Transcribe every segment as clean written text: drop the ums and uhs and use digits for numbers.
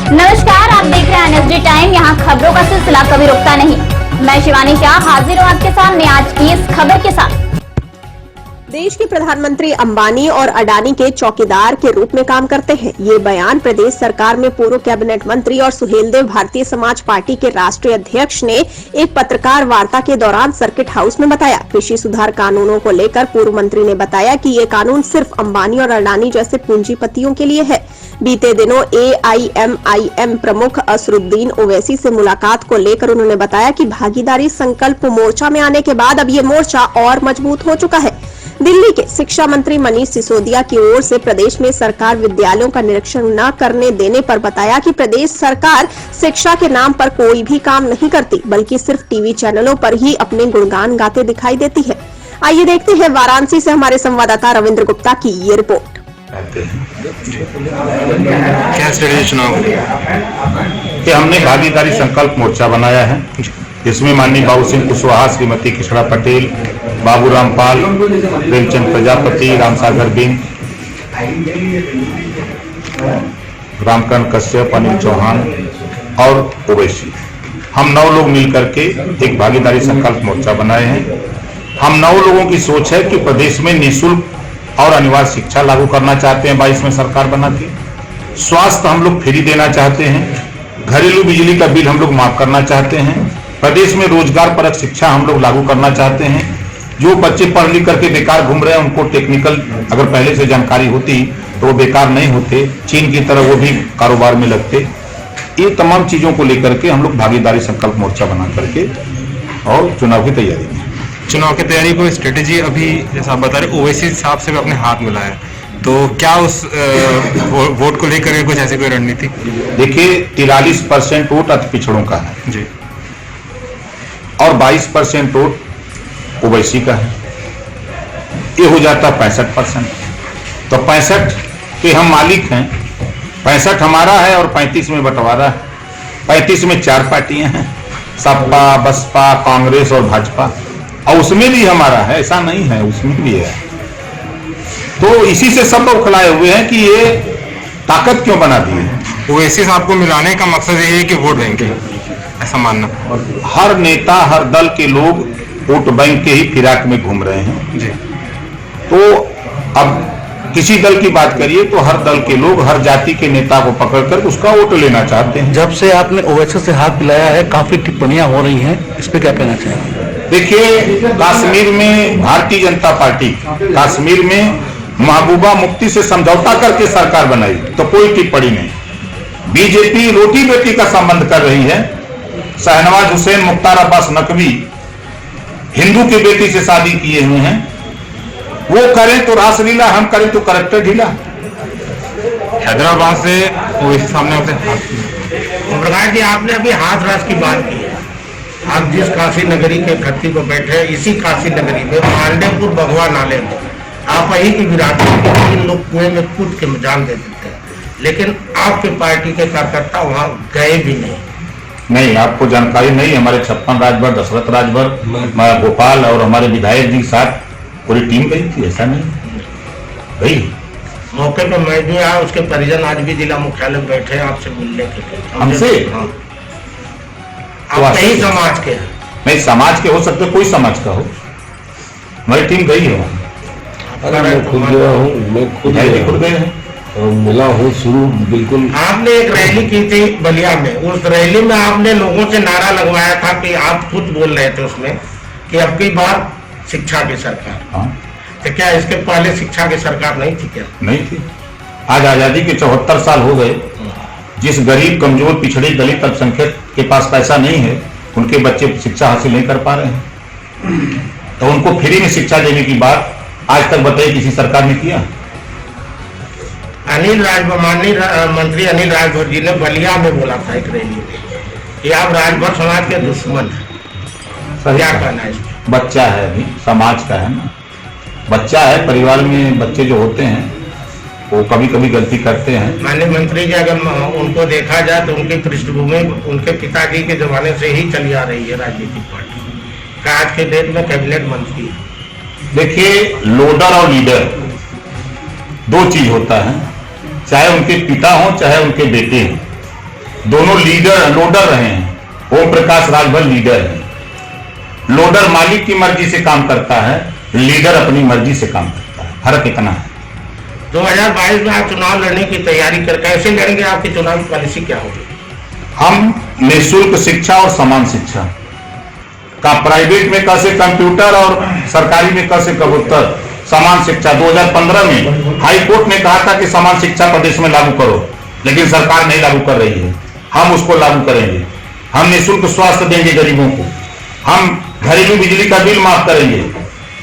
नमस्कार, आप देख रहे हैं एनएसडी टाइम। यहाँ खबरों का सिलसिला कभी रुकता नहीं। मैं शिवानी शाह हाजिर हूँ आपके सामने आज की इस खबर के साथ। देश के प्रधानमंत्री अंबानी और अडानी के चौकीदार के रूप में काम करते हैं। ये बयान प्रदेश सरकार में पूर्व कैबिनेट मंत्री और सुहेलदेव भारतीय समाज पार्टी के राष्ट्रीय अध्यक्ष ने एक पत्रकार वार्ता के दौरान सर्किट हाउस में बताया। कृषि सुधार कानूनों को लेकर पूर्व मंत्री ने बताया कि ये कानून सिर्फ अंबानी और अडानी जैसे पूंजीपतियों के लिए है। बीते दिनों AIMIM प्रमुख असरुद्दीन ओवैसी से मुलाकात को लेकर उन्होंने बताया कि भागीदारी संकल्प मोर्चा में आने के बाद अब ये मोर्चा और मजबूत हो चुका है। दिल्ली के शिक्षा मंत्री मनीष सिसोदिया की ओर से प्रदेश में सरकार विद्यालयों का निरीक्षण न करने देने पर बताया कि प्रदेश सरकार शिक्षा के नाम पर कोई भी काम नहीं करती, बल्कि सिर्फ टीवी चैनलों पर ही अपने गुणगान गाते दिखाई देती है। आइए देखते हैं वाराणसी से हमारे संवाददाता रविंद्र गुप्ता की ये रिपोर्ट। क्या स्ट्रेटेजी चुनाव कि हमने भागीदारी संकल्प मोर्चा बनाया है। इसमें माननीय बाबू सिंह कुशवाहा, श्रीमती कृष्णा पटेल, बाबू रामपाल, प्रेमचंद प्रजापति, रामसागर बिंद, रामकरण कश्यप, अनिल चौहान और ओवैसी, हम 9 लोग मिलकर के एक भागीदारी संकल्प मोर्चा बनाए हैं। हम 9 लोगों की सोच है कि प्रदेश में निःशुल्क और अनिवार्य शिक्षा लागू करना चाहते हैं 22 में सरकार बना के। स्वास्थ्य हम लोग फ्री देना चाहते हैं। घरेलू बिजली का बिल हम लोग माफ करना चाहते हैं। प्रदेश में रोजगार परक शिक्षा हम लोग लागू करना चाहते हैं। जो बच्चे पढ़ लिख करके बेकार घूम रहे हैं उनको टेक्निकल अगर पहले से जानकारी होती तो वो बेकार नहीं होते, चीन की तरह वो भी कारोबार में लगते। ये तमाम चीजों को लेकर के हम लोग भागीदारी संकल्प मोर्चा बना करके और चुनाव की तैयारी में। चुनाव की तैयारी को स्ट्रेटेजी अभी जैसा आप बता रहे ओवैसी साहब से भी अपने हाथ मिलाया है, तो क्या उस वोट को लेकर कुछ ऐसी कोई रणनीति? देखिए 43% वोट अति पिछड़ों का है जी और 22% वोट ओवैसी का है। ये हो जाता 65%। तो 65 के हम मालिक हैं, 65 हमारा है और 35 में बंटवारा है। 35 में 4 पार्टियां हैं, सपा, बसपा, कांग्रेस और भाजपा, और उसमें भी हमारा है, ऐसा नहीं है, उसमें भी है। तो इसी से सब लोग खिलाए हुए हैं कि ये ताकत क्यों बना दी है। ओवैसी साहब को मिलाने का मकसद ये है कि वोट बैंक है, ऐसा मानना। हर नेता, हर दल के लोग वोट बैंक के ही फिराक में घूम रहे हैं जी। तो अब किसी दल की बात करिए तो हर दल के लोग हर जाति के नेता को पकड़कर उसका वोट लेना चाहते हैं। जब से आपने ओवैसी से हाथ मिलाया है काफी टिप्पणियां हो रही हैं, इस पे क्या कहना चाहेंगे? देखिए कश्मीर में भारतीय जनता पार्टी कश्मीर में महबूबा मुफ्ती से समझौता करके सरकार बनाई तो कोई टिप्पणी नहीं। बीजेपी रोटी बेटी का संबंध कर रही है। शहनवाज हुसैन, मुख्तार अब्बास नकवी हिंदू की बेटी से शादी किए हुए हैं। वो करें तो रासलीला, हम करें तो करेक्टर ढीला। हैदराबाद से ओवैसी सामने होते प्रकाश जी, आपने अभी हाथरस की बात की है। आप जिस काशी नगरी के धरती पर बैठे हैं, इसी काशी नगरी में पांडेपुर भगवा नाले में आप ही की विराट में 3 लोग कुएं में कूद के जान दे देते हैं, लेकिन आपके पार्टी के कार्यकर्ता वहां गए भी नहीं। आपको जानकारी नहीं। हमारे 56 राजभर, दशरथ राजभर, गोपाल और हमारे विधायक जी के साथ पूरी टीम गई थी, ऐसा नहीं भाई। मौके पर मैं भी आया, उसके परिजन आज भी जिला मुख्यालय में बैठे आपसे मिलने के लिए। हमसे? हाँ। आप कई समाज के हैं? नहीं, समाज के हो सकते, कोई समाज का हो, हमारी टीम गई है। मैं खुद गया हूँ, मैं खुद गए हैं, मिला हूँ शुरू बिल्कुल। आपने एक रैली की थी बलिया में, उस रैली में आपने लोगों से नारा लगवाया था कि आप खुद बोल रहे थे उसमें कि अब की बार शिक्षा की सरकार। हाँ। तो क्या इसके पहले शिक्षा की सरकार नहीं थी क्या? नहीं थी। आज आजादी के 74 साल हो गए। जिस गरीब, कमजोर, पिछड़े, दलित, अल्पसंख्यक के पास पैसा नहीं है, उनके बच्चे शिक्षा हासिल नहीं कर पा रहे हैं, तो उनको फ्री में शिक्षा देने की बात आज तक बताइए किसी सरकार ने किया? माननीय मंत्री अनिल राजभर जी ने बलिया में बोला था एक रैली में कि आप राजभर समाज के दुश्मन हैं। क्या कहना है इसमें? बच्चा है, अभी समाज का है ना, बच्चा है। परिवार में बच्चे जो होते हैं वो कभी कभी गलती करते हैं। माननीय मंत्री जी, अगर उनको देखा जाए तो उनकी पृष्ठभूमि उनके पिताजी के जमाने से ही चली आ रही है राजनीतिक पार्टी का। आज के डेट में कैबिनेट मंत्री है। देखिए, लोडर और लीडर 2 चीज होता है, चाहे उनके पिता हो चाहे उनके बेटे हों। दोनों लोडर रहे हैं। ओम प्रकाश राजभर लीडर है। लोडर मालिक की मर्जी से काम करता है, लीडर अपनी मर्जी से काम करता है। फर्क इतना है। 2022 में आप चुनाव लड़ने की तैयारी कर कैसे लड़ेंगे? आपकी चुनावी पॉलिसी क्या होगी? हम निःशुल्क शिक्षा और समान शिक्षा का, प्राइवेट में कैसे कंप्यूटर और सरकारी में कैसे कबूतर, समान शिक्षा 2015 में हाई कोर्ट ने कहा था कि समान शिक्षा प्रदेश में लागू करो, लेकिन सरकार नहीं लागू कर रही है। हम उसको लागू करेंगे। हम निःशुल्क स्वास्थ्य देंगे गरीबों को, हम घरेलू बिजली का बिल माफ करेंगे,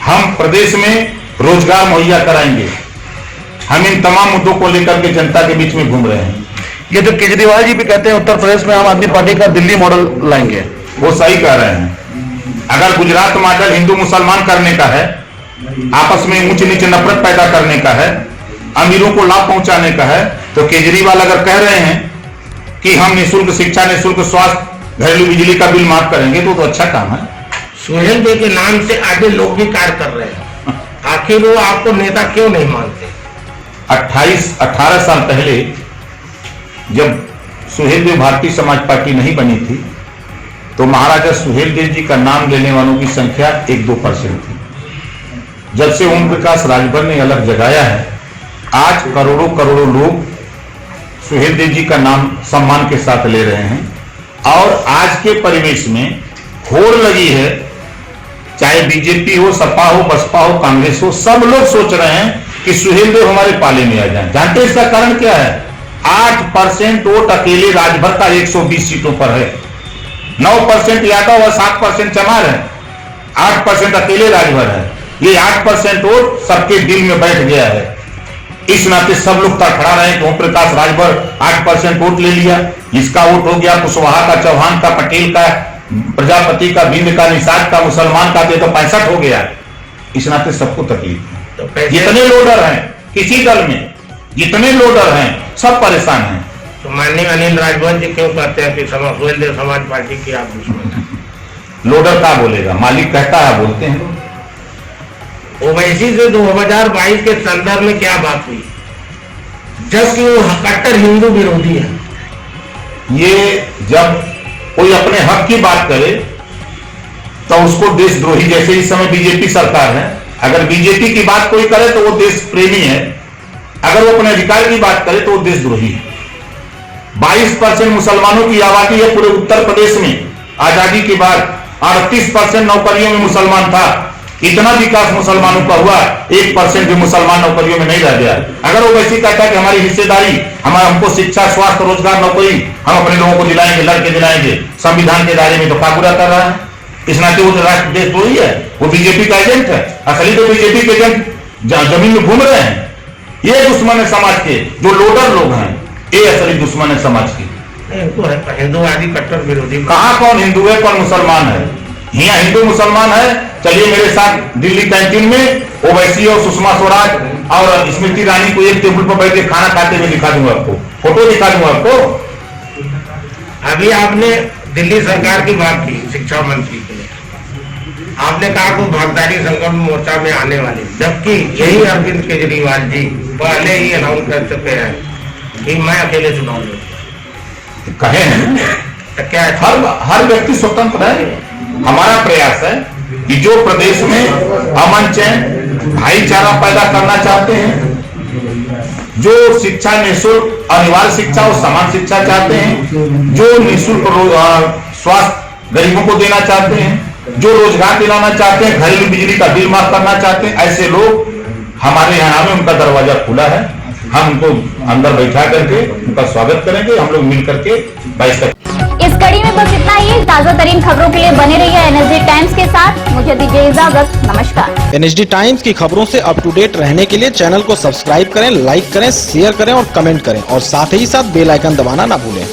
हम प्रदेश में रोजगार मुहैया कराएंगे। हम इन तमाम मुद्दों को लेकर के जनता के बीच में घूम रहे हैं। ये जो केजरीवाल जी भी कहते हैं उत्तर प्रदेश में आम आदमी पार्टी का दिल्ली मॉडल लाएंगे, वो सही कह रहे हैं। अगर गुजरात मॉडल हिंदू मुसलमान करने का है, आपस में ऊंच नीच नफरत पैदा करने का है, अमीरों को लाभ पहुंचाने का है, तो केजरीवाल अगर कह रहे हैं कि हम निःशुल्क शिक्षा, निःशुल्क स्वास्थ्य, घरेलू बिजली का बिल माफ करेंगे, तो अच्छा काम है। सुहेल देव के नाम से आगे लोग भी कार्य कर रहे हैं, आखिर वो आपको नेता क्यों नहीं मानते? 18 साल पहले जब सुहेल देव भारतीय समाज पार्टी नहीं बनी थी, तो महाराजा सुहेल देव जी का नाम लेने वालों की संख्या 1-2% थी। जब से ओम प्रकाश राजभर ने अलग जगाया है, आज करोड़ों करोड़ों लोग सुहेल देव जी का नाम सम्मान के साथ ले रहे हैं। और आज के परिवेश में होड़ लगी है, चाहे बीजेपी हो, सपा हो, बसपा हो, कांग्रेस हो, सब लोग सोच रहे हैं कि सुहेल देव हमारे पाले में आ जाए। जानते हैं इसका कारण क्या है? 8% वोट अकेले राजभर का 120 सीटों पर है। 9% यादव और 7% चमार है, 8% अकेले राजभर है। ये 8% वोट सबके दिल में बैठ गया है। इस नाते सब लोग तड़फड़ा रहे हैं कि ओम प्रकाश राजभर 8% वोट ले लिया, इसका वोट हो गया, कुशवाहा का, चौहान का, पटेल का, प्रजापति का, बिंद का, निषाद का, मुसलमान का, तो 65 हो गया। इस नाते सबको तकलीफ है। तो जितने लोडर हैं किसी दल में, जितने लोडर हैं सब परेशान हैं। तो माननीय अनिल राजभर जी क्यों कहते हैं कि सुहेल देव समाज पार्टी की आप दुश्मन हैं? लोडर क्या बोलेगा? मालिक कहता है, बोलते हैं। ओवैसी से 2022 के संदर्भ में क्या बात हुई, जबकि वो कट्टर हिंदू विरोधी है? ये जब कोई अपने हक की बात करे तो उसको देशद्रोही, जैसे इस समय बीजेपी सरकार है, अगर बीजेपी की बात कोई करे तो वो देश प्रेमी है, अगर वो अपने अधिकार की बात करे तो वो देशद्रोही है। 22% मुसलमानों की आबादी है पूरे उत्तर प्रदेश में आजादी के बाद, 38% नौकरियों में मुसलमान था। इतना विकास मुसलमानों का हुआ, 1% भी मुसलमान नौकरियों में नहीं रह गया। अगर वो वैसी कहता है कि हमारी हिस्सेदारी, हमको शिक्षा, स्वास्थ्य, रोजगार, नौकरी हम अपने लोगों को दिलाएंगे, लड़के दिलाएंगे संविधान के दायरे में, तो क्या बुरा कर रहा है? इस नाते वो राष्ट्र देशद्रोही है, वो बीजेपी का एजेंट है। असली तो बीजेपी के एजेंट जमीन में घूम रहे हैं। ये दुश्मन है समाज के, जो लोडर लोग हैं, ये असली दुश्मन है समाज की। हिंदूवादी कट्टर विरोधी। कहाँ कौन हिंदू है, कौन मुसलमान है? यहाँ हिंदू मुसलमान है। चलिए मेरे साथ दिल्ली कैंटीन में ओवैसी और सुषमा स्वराज और स्मृति ईरानी को एक टेबल पर बैठ के खाना खाते हुए दिखा दूंगा आपको, फोटो दिखा दूंगा आपको। अभी आपने दिल्ली सरकार की बात की, शिक्षा मंत्री के लिए आपने कहा कि भागीदारी संगठन मोर्चा में आने वाले, जबकि यही अरविंद केजरीवाल जी पहले ही अनाउंस कर चुके हैं कि मैं अकेले चुनाव लड़ूंगा। कहे हैं तो क्या हर व्यक्ति स्वतंत्र है। हमारा प्रयास है कि जो प्रदेश में अमन, चैन, भाईचारा पैदा करना चाहते हैं, जो शिक्षा निःशुल्क अनिवार्य शिक्षा और समान शिक्षा चाहते हैं, जो निःशुल्क स्वास्थ्य गरीबों को देना चाहते हैं, जो रोजगार दिलाना चाहते हैं, घरेलू बिजली का बिल माफ करना चाहते हैं, ऐसे लोग हमारे यहाँ में, उनका दरवाजा खुला है। हम उनको अंदर बैठा करके उनका स्वागत करेंगे। हम लोग मिल करके 22 इस कड़ी में बस इतना ही। ताजा तरीन खबरों के लिए बने रहिए एनएसडी टाइम्स के साथ। मुझे दीजिए इजाजत, नमस्कार। एनएसडी टाइम्स की खबरों से अप टू डेट रहने के लिए चैनल को सब्सक्राइब करें, लाइक करें, शेयर करें और कमेंट करें, और साथ ही साथ बेल आइकन दबाना ना भूलें।